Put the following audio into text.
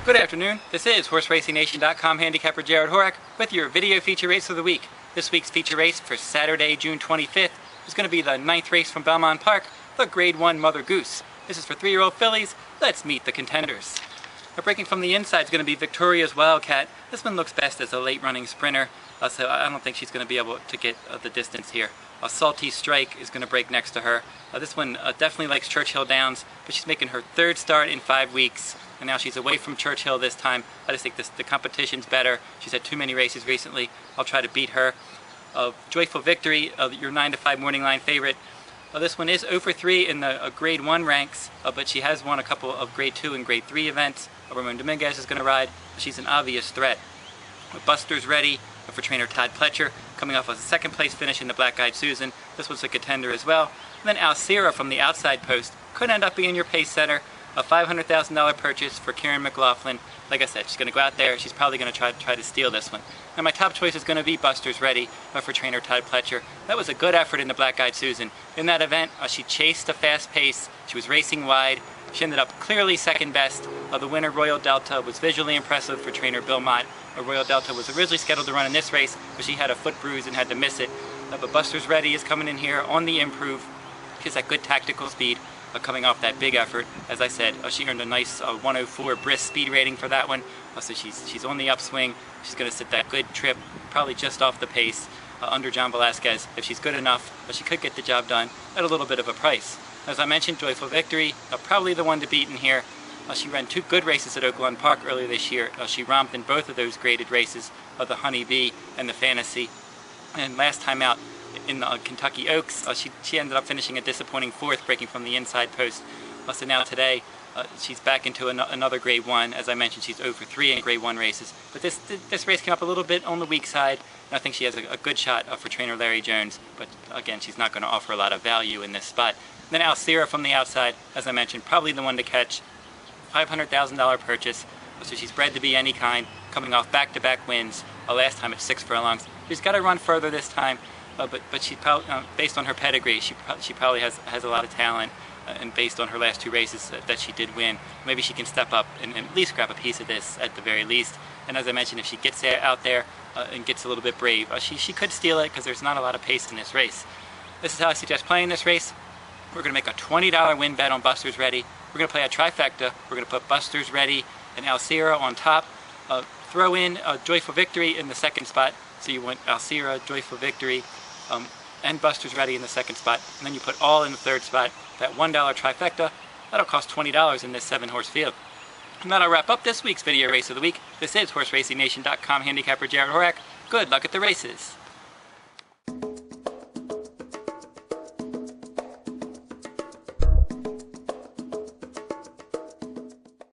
Good afternoon, this is HorseRacingNation.com handicapper Jared Horak with your video feature race of the week. This week's feature race for Saturday, June 25th is going to be the 9th race from Belmont Park, the Grade 1 Mother Goose. This is for 3-year-old fillies. Let's meet the contenders. Now, breaking from the inside is going to be Victoria's Wildcat. This one looks best as a late running sprinter, so I don't think she's going to be able to get the distance here. A Salty Strike is going to break next to her. This one definitely likes Churchill Downs, but she's making her third start in 5 weeks. And now she's away from Churchill this time. I just think the competition's better. She's had too many races recently. I'll try to beat her. Joyful Victory, your 9 to 5 morning line favorite. This one is 0 for 3 in the Grade 1 ranks, but she has won a couple of Grade 2 and Grade 3 events. Ramon Dominguez is going to ride. She's an obvious threat. Buster's Ready for trainer Todd Pletcher, coming off a second place finish in the Black Eyed Susan. This was a contender as well. And then Alseera from the outside post could end up being your pace setter. A $500,000 purchase for Karen McLaughlin. Like I said, she's going to go out there. She's probably going to try to steal this one. Now my top choice is going to be Buster's Ready for trainer Todd Pletcher. That was a good effort in the Black Eyed Susan. In that event, she chased a fast pace. She was racing wide. She ended up clearly second best. The winner, Royal Delta, was visually impressive for trainer Bill Mott. Royal Delta was originally scheduled to run in this race, but she had a foot bruise and had to miss it. But Buster's Ready is coming in here on the improve. She has that good tactical speed. Coming off that big effort. As I said, she earned a nice 104 brisk speed rating for that one, so she's on the upswing. She's going to sit that good trip, probably just off the pace, under John Velasquez. If she's good enough, she could get the job done at a little bit of a price. As I mentioned, Joyful Victory, probably the one to beat in here. She ran 2 good races at Oaklawn Park earlier this year. She romped in both of those graded races, the Honeybee and the Fantasy. And last time out, in the Kentucky Oaks, she ended up finishing a disappointing 4th, breaking from the inside post. So now today, she's back into another Grade 1. As I mentioned, she's 0 for 3 in Grade 1 races. But this race came up a little bit on the weak side, and I think she has a good shot for trainer Larry Jones. But again, she's not going to offer a lot of value in this spot. And then Alseera from the outside, as I mentioned, probably the one to catch. $500,000 purchase, so she's bred to be any kind, coming off back-to-back wins. Last time at 6 furlongs. She's got to run further this time. But she probably, based on her pedigree, she probably has a lot of talent, and based on her last 2 races that she did win, maybe she can step up and at least grab a piece of this at the very least. And as I mentioned, if she gets out there and gets a little bit brave, she could steal it because there's not a lot of pace in this race. This is how I suggest playing this race. We're going to make a $20 win bet on Buster's Ready. We're going to play a trifecta. We're going to put Buster's Ready and Alseera on top. Throw in Joyful Victory in the second spot. So you want Alseera, Joyful Victory, and Buster's Ready in the second spot, and then you put all in the third spot. That $1 trifecta, that'll cost $20 in this 7-horse field. And that'll wrap up this week's video race of the week. This is HorseRacingNation.com handicapper Jared Horak. Good luck at the races.